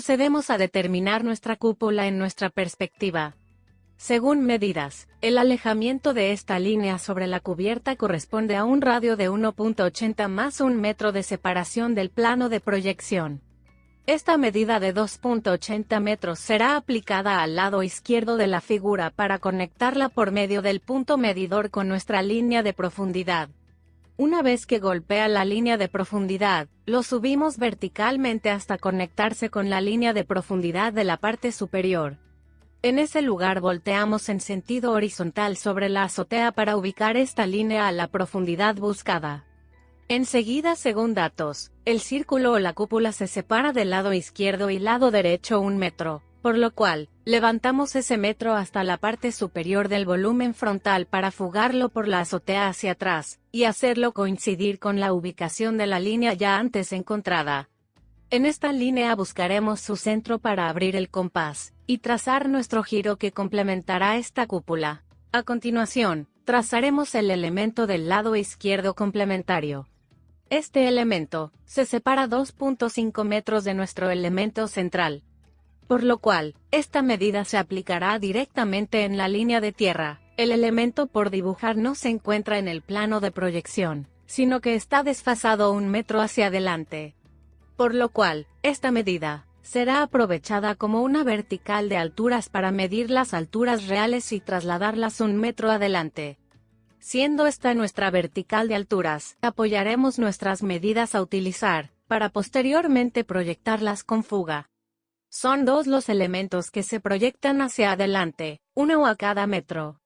procedemos a determinar nuestra cúpula en nuestra perspectiva. Según medidas, el alejamiento de esta línea sobre la cubierta corresponde a un radio de 1.80 más 1 metro de separación del plano de proyección. Esta medida de 2.80 metros será aplicada al lado izquierdo de la figura para conectarla por medio del punto medidor con nuestra línea de profundidad. Una vez que golpea la línea de profundidad, lo subimos verticalmente hasta conectarse con la línea de profundidad de la parte superior. En ese lugar volteamos en sentido horizontal sobre la azotea para ubicar esta línea a la profundidad buscada. Enseguida, según datos, el círculo o la cúpula se separa del lado izquierdo y lado derecho 1 metro, por lo cual, levantamos ese metro hasta la parte superior del volumen frontal para fugarlo por la azotea hacia atrás, y hacerlo coincidir con la ubicación de la línea ya antes encontrada. En esta línea buscaremos su centro para abrir el compás, y trazar nuestro giro que complementará esta cúpula. A continuación, trazaremos el elemento del lado izquierdo complementario. Este elemento se separa 2.5 metros de nuestro elemento central, por lo cual, esta medida se aplicará directamente en la línea de tierra. El elemento por dibujar no se encuentra en el plano de proyección, sino que está desfasado 1 metro hacia adelante. Por lo cual, esta medida será aprovechada como una vertical de alturas para medir las alturas reales y trasladarlas 1 metro adelante. Siendo esta nuestra vertical de alturas, apoyaremos nuestras medidas a utilizar, para posteriormente proyectarlas con fuga. Son 2 los elementos que se proyectan hacia adelante, uno a cada metro.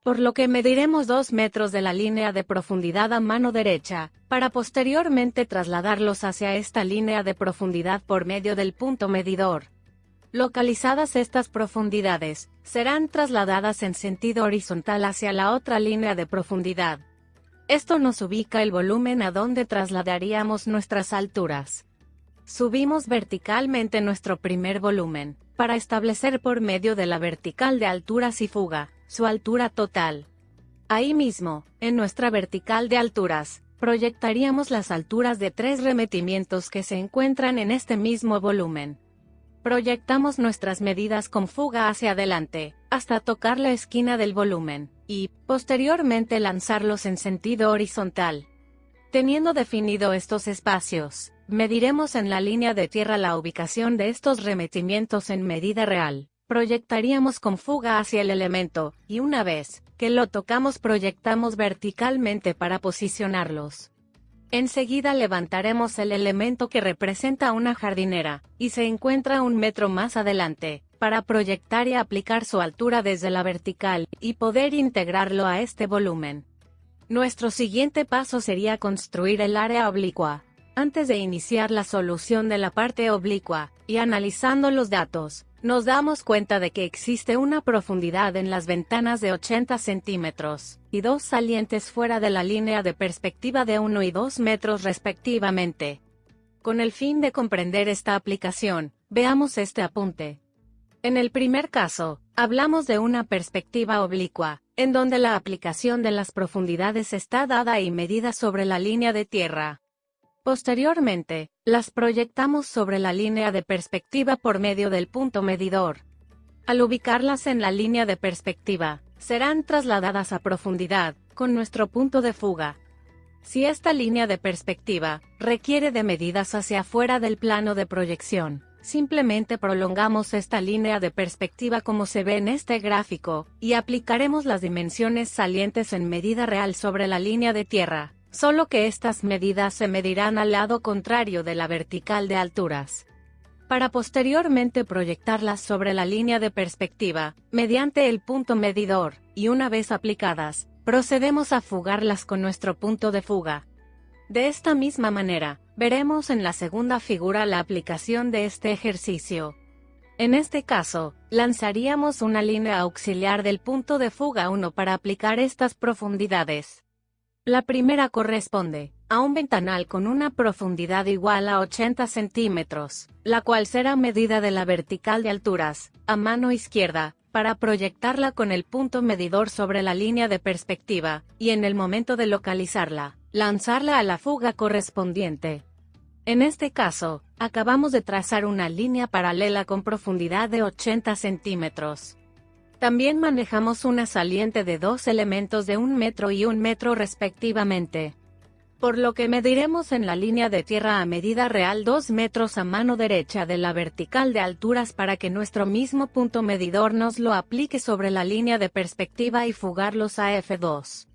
Por lo que mediremos 2 metros de la línea de profundidad a mano derecha, para posteriormente trasladarlos hacia esta línea de profundidad por medio del punto medidor. Localizadas estas profundidades, serán trasladadas en sentido horizontal hacia la otra línea de profundidad. Esto nos ubica el volumen a donde trasladaríamos nuestras alturas. Subimos verticalmente nuestro primer volumen, para establecer por medio de la vertical de alturas y fuga, su altura total. Ahí mismo, en nuestra vertical de alturas, proyectaríamos las alturas de 3 remetimientos que se encuentran en este mismo volumen. Proyectamos nuestras medidas con fuga hacia adelante, hasta tocar la esquina del volumen, y, posteriormente lanzarlos en sentido horizontal. Teniendo definido estos espacios, mediremos en la línea de tierra la ubicación de estos remetimientos en medida real. Proyectaríamos con fuga hacia el elemento, y una vez que lo tocamos proyectamos verticalmente para posicionarlos. Enseguida levantaremos el elemento que representa una jardinera, y se encuentra 1 metro más adelante, para proyectar y aplicar su altura desde la vertical, y poder integrarlo a este volumen. Nuestro siguiente paso sería construir el área oblicua. Antes de iniciar la solución de la parte oblicua, y analizando los datos, nos damos cuenta de que existe una profundidad en las ventanas de 80 centímetros, y 2 salientes fuera de la línea de perspectiva de 1 y 2 metros respectivamente. Con el fin de comprender esta aplicación, veamos este apunte. En el primer caso, hablamos de una perspectiva oblicua, en donde la aplicación de las profundidades está dada y medida sobre la línea de tierra. Posteriormente, las proyectamos sobre la línea de perspectiva por medio del punto medidor. Al ubicarlas en la línea de perspectiva, serán trasladadas a profundidad, con nuestro punto de fuga. Si esta línea de perspectiva requiere de medidas hacia afuera del plano de proyección, simplemente prolongamos esta línea de perspectiva como se ve en este gráfico, y aplicaremos las dimensiones salientes en medida real sobre la línea de tierra. Solo que estas medidas se medirán al lado contrario de la vertical de alturas, para posteriormente proyectarlas sobre la línea de perspectiva, mediante el punto medidor, y una vez aplicadas, procedemos a fugarlas con nuestro punto de fuga. De esta misma manera, veremos en la segunda figura la aplicación de este ejercicio. En este caso, lanzaríamos una línea auxiliar del punto de fuga 1 para aplicar estas profundidades. La primera corresponde a un ventanal con una profundidad igual a 80 centímetros, la cual será medida de la vertical de alturas, a mano izquierda, para proyectarla con el punto medidor sobre la línea de perspectiva, y en el momento de localizarla, lanzarla a la fuga correspondiente. En este caso, acabamos de trazar una línea paralela con profundidad de 80 centímetros. También manejamos una saliente de dos elementos de 1 metro y 1 metro respectivamente. Por lo que mediremos en la línea de tierra a medida real 2 metros a mano derecha de la vertical de alturas para que nuestro mismo punto medidor nos lo aplique sobre la línea de perspectiva y fugarlos a F2.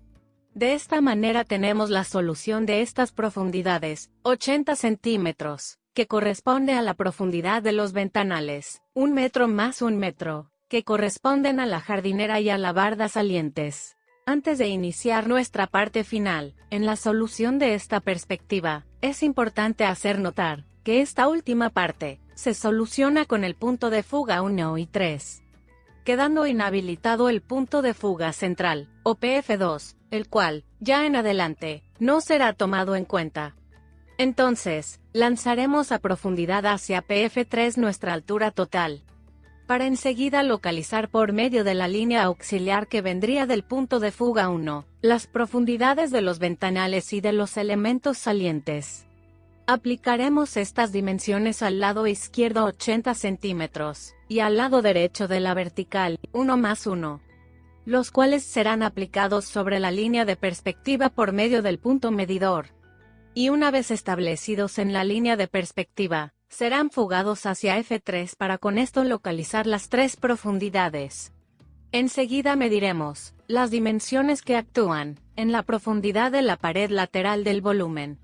De esta manera tenemos la solución de estas profundidades, 80 centímetros, que corresponde a la profundidad de los ventanales, 1 metro más 1 metro, que corresponden a la jardinera y a la barda salientes. Antes de iniciar nuestra parte final, en la solución de esta perspectiva, es importante hacer notar que esta última parte se soluciona con el punto de fuga 1 y 3, quedando inhabilitado el punto de fuga central, o PF2, el cual, ya en adelante, no será tomado en cuenta. Entonces, lanzaremos a profundidad hacia PF3 nuestra altura total, para enseguida localizar por medio de la línea auxiliar que vendría del punto de fuga 1, las profundidades de los ventanales y de los elementos salientes. Aplicaremos estas dimensiones al lado izquierdo 80 centímetros, y al lado derecho de la vertical, 1 más 1, los cuales serán aplicados sobre la línea de perspectiva por medio del punto medidor. Y una vez establecidos en la línea de perspectiva, serán fugados hacia F3 para con esto localizar las tres profundidades. Enseguida mediremos las dimensiones que actúan en la profundidad de la pared lateral del volumen.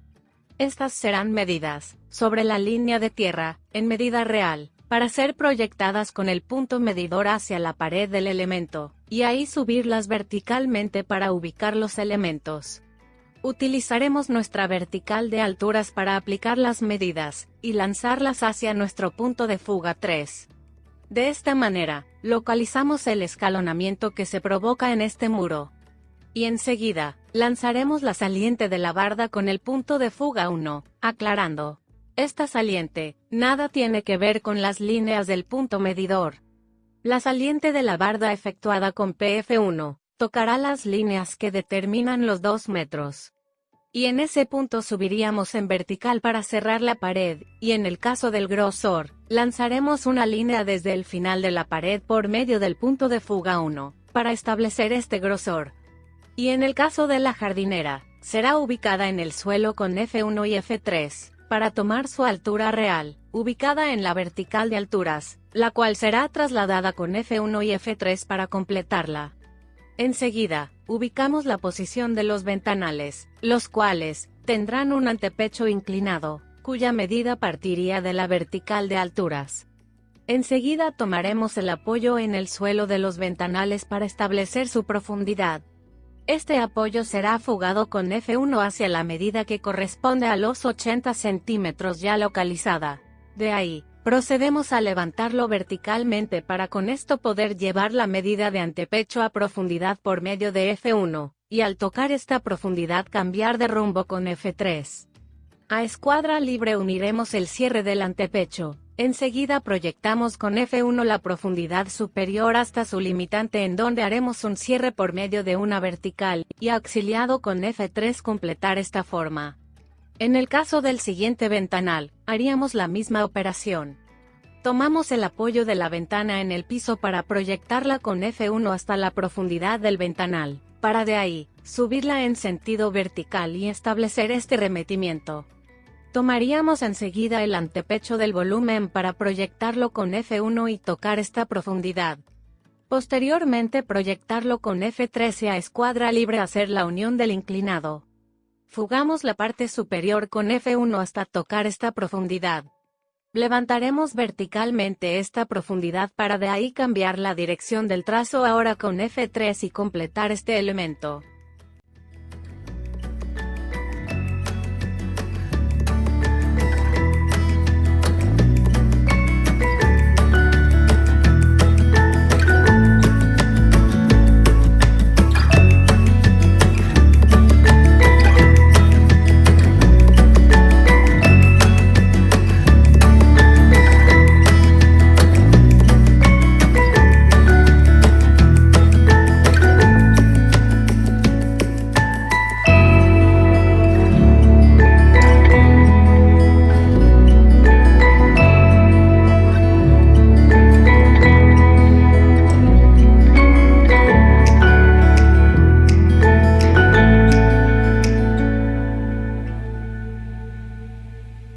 Estas serán medidas sobre la línea de tierra, en medida real, para ser proyectadas con el punto medidor hacia la pared del elemento, y ahí subirlas verticalmente para ubicar los elementos. Utilizaremos nuestra vertical de alturas para aplicar las medidas, y lanzarlas hacia nuestro punto de fuga 3. De esta manera, localizamos el escalonamiento que se provoca en este muro. Y enseguida, lanzaremos la saliente de la barda con el punto de fuga 1, aclarando. Esta saliente, nada tiene que ver con las líneas del punto medidor. La saliente de la barda efectuada con PF1, tocará las líneas que determinan los 2 metros. Y en ese punto subiríamos en vertical para cerrar la pared, y en el caso del grosor, lanzaremos una línea desde el final de la pared por medio del punto de fuga 1, para establecer este grosor. Y en el caso de la jardinera, será ubicada en el suelo con F1 y F3, para tomar su altura real, ubicada en la vertical de alturas, la cual será trasladada con F1 y F3 para completarla. Enseguida, ubicamos la posición de los ventanales, los cuales tendrán un antepecho inclinado, cuya medida partiría de la vertical de alturas. Enseguida tomaremos el apoyo en el suelo de los ventanales para establecer su profundidad. Este apoyo será fugado con F1 hacia la medida que corresponde a los 80 centímetros ya localizada. De ahí, procedemos a levantarlo verticalmente para con esto poder llevar la medida de antepecho a profundidad por medio de F1, y al tocar esta profundidad cambiar de rumbo con F3. A escuadra libre uniremos el cierre del antepecho. Enseguida proyectamos con F1 la profundidad superior hasta su limitante en donde haremos un cierre por medio de una vertical, y auxiliado con F3 completar esta forma. En el caso del siguiente ventanal, haríamos la misma operación. Tomamos el apoyo de la ventana en el piso para proyectarla con F1 hasta la profundidad del ventanal, para de ahí, subirla en sentido vertical y establecer este remetimiento. Tomaríamos enseguida el antepecho del volumen para proyectarlo con F1 y tocar esta profundidad. Posteriormente proyectarlo con F3 y a escuadra libre hacer la unión del inclinado. Fugamos la parte superior con F1 hasta tocar esta profundidad. Levantaremos verticalmente esta profundidad para de ahí cambiar la dirección del trazo ahora con F3 y completar este elemento.